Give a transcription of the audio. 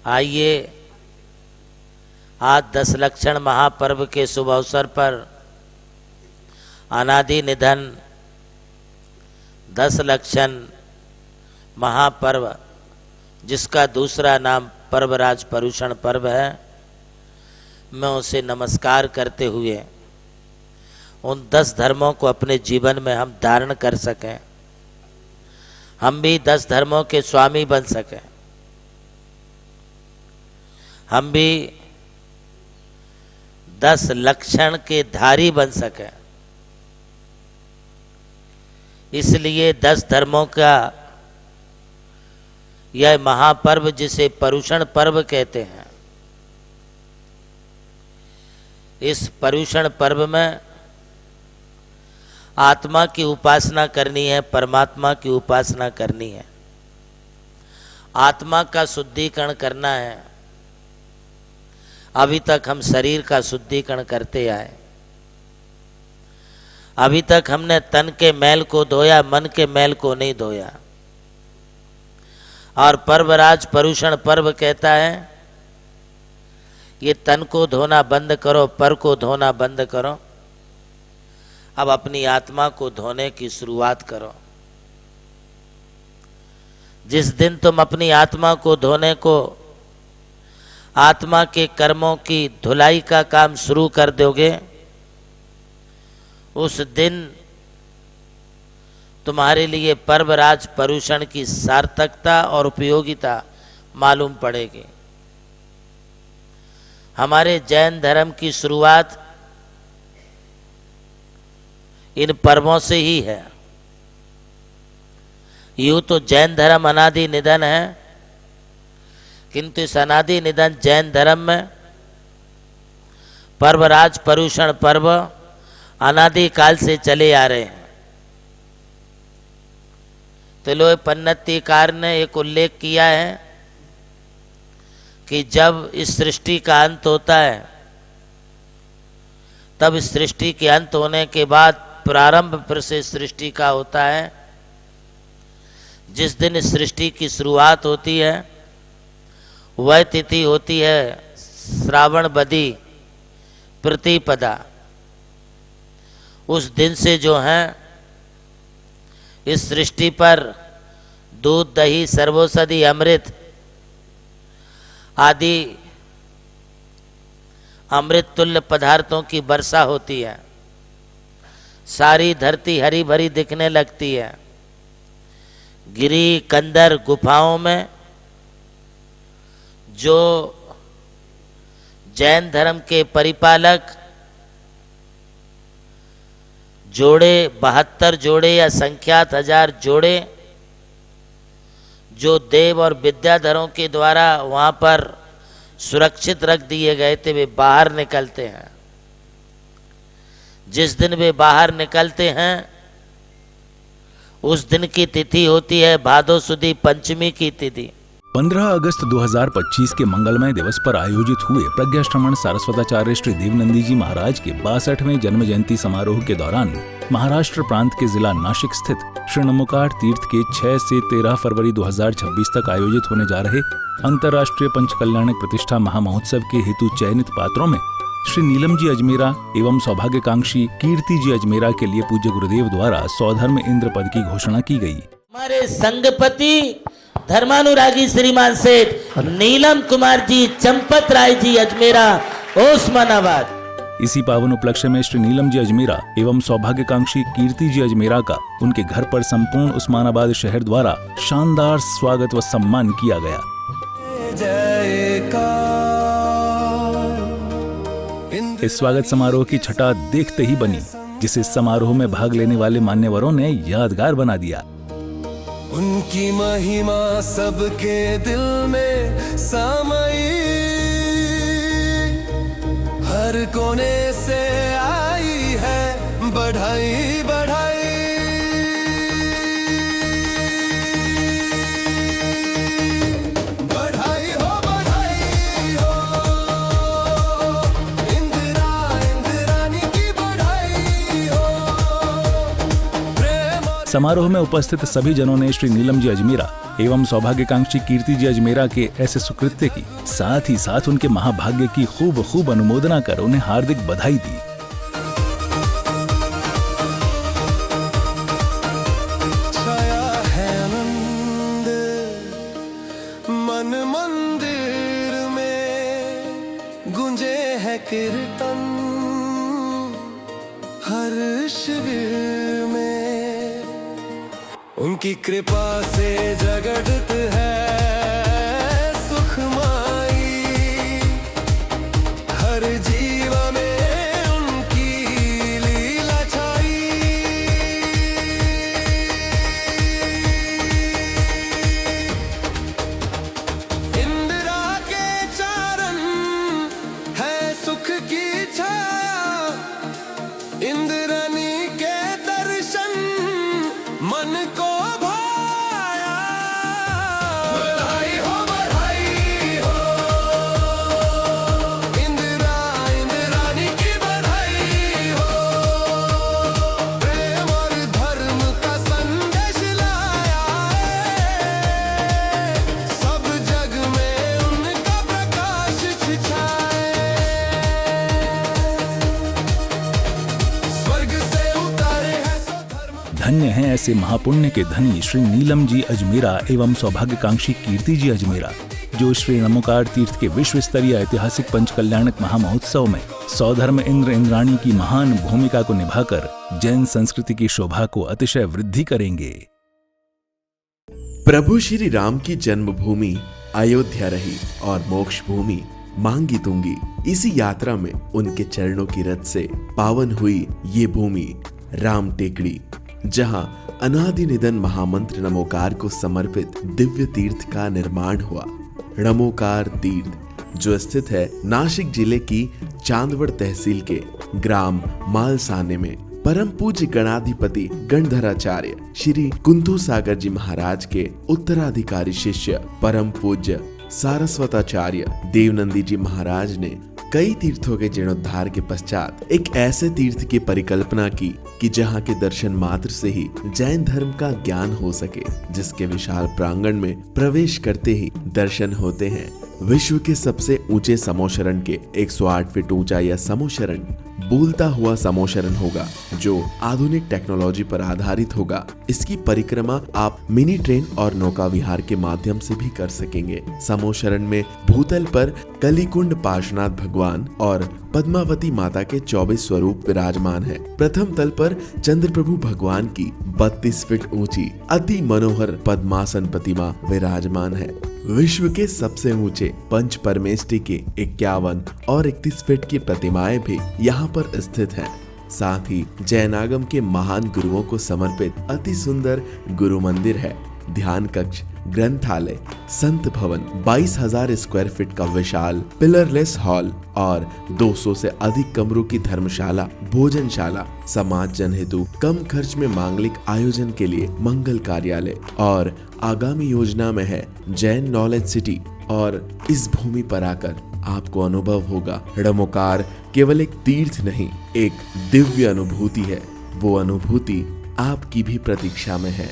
आइए आज 10 लक्षण महापर्व के शुभ अवसर पर अनादि निधन 10 लक्षण महापर्व, जिसका दूसरा नाम पर्वराज परुषण पर्व है, मैं उसे नमस्कार करते हुए उन 10 धर्मों को अपने जीवन में हम धारण कर सकें, हम भी 10 धर्मों के स्वामी बन सकें, हम भी 10 लक्षण के धारी बन सकें। इसलिए 10 धर्मों का यह महापर्व, जिसे परुषण पर्व कहते हैं, इस परुषण पर्व में आत्मा की उपासना करनी है, परमात्मा की उपासना करनी है, आत्मा का शुद्धिकरण करना है। अभी तक हम शरीर का शुद्धिकरण करते आए, अभी तक हमने तन के मैल को धोया, मन के मैल को नहीं धोया। और पर्वराज परुषण पर्व कहता है ये तन को धोना बंद करो, पर को धोना बंद करो, अब अपनी आत्मा को धोने की शुरुआत करो। जिस दिन तुम अपनी आत्मा को धोने को, आत्मा के कर्मों की धुलाई का काम शुरू कर दोगे, उस दिन तुम्हारे लिए पर्वराज परुषण की सार्थकता और उपयोगिता मालूम पड़ेगी। हमारे जैन धर्म की शुरुआत इन पर्वों से ही है। यूं तो जैन धर्म अनादि निधन है, किंतु इस अनादि निधन जैन धर्म में पर्वराज परुषण पर्व अनादि काल से चले आ रहे हैं। तिलोय पन्नतीकार ने एक उल्लेख किया है कि जब इस सृष्टि का अंत होता है, तब इस सृष्टि के अंत होने के बाद प्रारंभ फिर से सृष्टि का होता है। जिस दिन इस सृष्टि की शुरुआत होती है वह तिथि होती है श्रावण बदी प्रतिपदा। उस दिन से जो है इस सृष्टि पर दूध, दही, सर्वौषधि, अमृत आदि अमृत तुल्य पदार्थों की वर्षा होती है। सारी धरती हरी भरी दिखने लगती है। गिरी कंदर गुफाओं में जो जैन धर्म के परिपालक जोड़े, 72 जोड़े या संख्यात 1000 जोड़े, जो देव और विद्याधरों के द्वारा वहाँ पर सुरक्षित रख दिए गए थे, वे बाहर निकलते हैं। जिस दिन वे बाहर निकलते हैं उस दिन की तिथि होती है भादो सुदी पंचमी की तिथि। 15 अगस्त 2025 के मंगलमय दिवस पर आयोजित हुए प्रज्ञाश्रमण सारस्वताचार्य श्री देवनंदी जी महाराज के 62वें जन्म जयंती समारोह के दौरान महाराष्ट्र प्रांत के जिला नासिक स्थित श्री नमोकार तीर्थ के 6 से 13 फरवरी 2026 तक आयोजित होने जा रहे अंतर्राष्ट्रीय पंचकल्याणक प्रतिष्ठा महामहोत्सव के हेतु चयनित पात्रों में श्री नीलम जी अजमेरा एवं सौभाग्यकांक्षी कीर्ति जी अजमेरा के लिए पूज्य गुरुदेव द्वारा सौधर्म इंद्र पद की घोषणा की गई। हमारे संघपति धर्मानुरागी श्रीमान सेठ नीलम कुमार जी चंपत राय जी अजमेरा ओस्मानाबाद। इसी पावन उपलक्ष्य में श्री नीलम जी अजमेरा एवं सौभाग्यकांक्षी कीर्ति जी अजमेरा का उनके घर पर संपूर्ण उस्मानाबाद शहर द्वारा शानदार स्वागत व सम्मान किया गया। इस स्वागत समारोह की छटा देखते ही बनी, जिसे समारोह में भाग लेने वाले मान्यवरों ने यादगार बना दिया। उनकी महिमा सबके दिल में समाई, हर कोने से आई है बढ़ाई बढ़ाई। बढ़ाई हो इंदिरा इंद्रानी की बढ़ाई हो। प्रेम और समारोह में उपस्थित सभी जनों ने श्री नीलम जी अजमेरा एवं सौभाग्यकांक्षी कीर्ति जी अजमेरा के ऐसे सुकृत्य की, साथ ही साथ उनके महाभाग्य की खूब खूब अनुमोदना कर उन्हें हार्दिक बधाई दी। छाया है आनंद मन मंदिर में, गूंजे है कीर्तन हर शिविर में, उनकी कृपा से जगत है सुखमाई, हर जीव में उनकी लीला छाई। इंदिरा के चरण है सुख की छाया, इंद्राणी के दर्शन मन को भाया। बधाई हो इंद्राणी की बधाई हो, प्रेम और धर्म का संदेश लाया है, सब जग में उनका प्रकाश छिछाए। स्वर्ग से उतारे हैं सो धर्म। धन्य हैं ऐसे महापुण्य के धनी श्री नीलम जी अजमेरा एवं सौभाग्यकांक्षी कीर्ति जी अजमेरा, जो श्री नमोकार तीर्थ के विश्व स्तरीय ऐतिहासिक पंचकल्याणक महामहोत्सव में सौधर्म इंद्र इंद्राणी की महान भूमिका को निभाकर जैन संस्कृति की शोभा को अतिशय वृद्धि करेंगे। प्रभु श्री राम की जन्मभूमि अयोध्या रही और मोक्ष भूमि मांगी तुंगी। इसी यात्रा में उनके चरणों की रथ से पावन हुई ये भूमि राम टेकड़ी, जहां अनादि निधन महामंत्र नमोकार को समर्पित दिव्य तीर्थ का निर्माण हुआ। नमोकार तीर्थ जो स्थित है नासिक जिले की चांदवड़ तहसील के ग्राम मालसाने में, परम पूज्य गणाधिपति गणधराचार्य श्री कुंथू सागर जी महाराज के उत्तराधिकारी शिष्य परम पूज्य सारस्वताचार्य देवनंदी जी महाराज ने कई तीर्थों के जीर्णोद्धार के पश्चात एक ऐसे तीर्थ की परिकल्पना की कि जहां के दर्शन मात्र से ही जैन धर्म का ज्ञान हो सके, जिसके विशाल प्रांगण में प्रवेश करते ही दर्शन होते हैं विश्व के सबसे ऊंचे समोशरण के 108 फीट ऊंचा यह समोशरण बोलता हुआ समोशरण होगा, जो आधुनिक टेक्नोलॉजी पर आधारित होगा। इसकी परिक्रमा आप मिनी ट्रेन और नौका विहार के माध्यम से भी कर सकेंगे। समोशरण में भूतल पर कलिकुंड पार्श्वनाथ भगवान और पद्मावती माता के 24 स्वरूप विराजमान है। प्रथम तल पर चंद्र प्रभु भगवान की 32 फीट ऊंची अति मनोहर पद्मासन प्रतिमा विराजमान है। विश्व के सबसे ऊंचे पंच परमेष्टि के 51 और 31 फीट की प्रतिमाएं भी यहाँ पर स्थित हैं। साथ ही जैनागम के महान गुरुओं को समर्पित अति सुंदर गुरु मंदिर है। ध्यान कक्ष, ग्रंथालय, संत भवन, 22,000 स्क्वायर फीट का विशाल पिलरलेस हॉल और 200 से अधिक कमरों की धर्मशाला, भोजनशाला, समाज जन हेतु कम खर्च में मांगलिक आयोजन के लिए मंगल कार्यालय और आगामी योजना में है जैन नॉलेज सिटी। और इस भूमि पर आकर आपको अनुभव होगा नमोकार केवल एक तीर्थ नहीं, एक दिव्य अनुभूति है। वो अनुभूति आपकी भी प्रतीक्षा में है।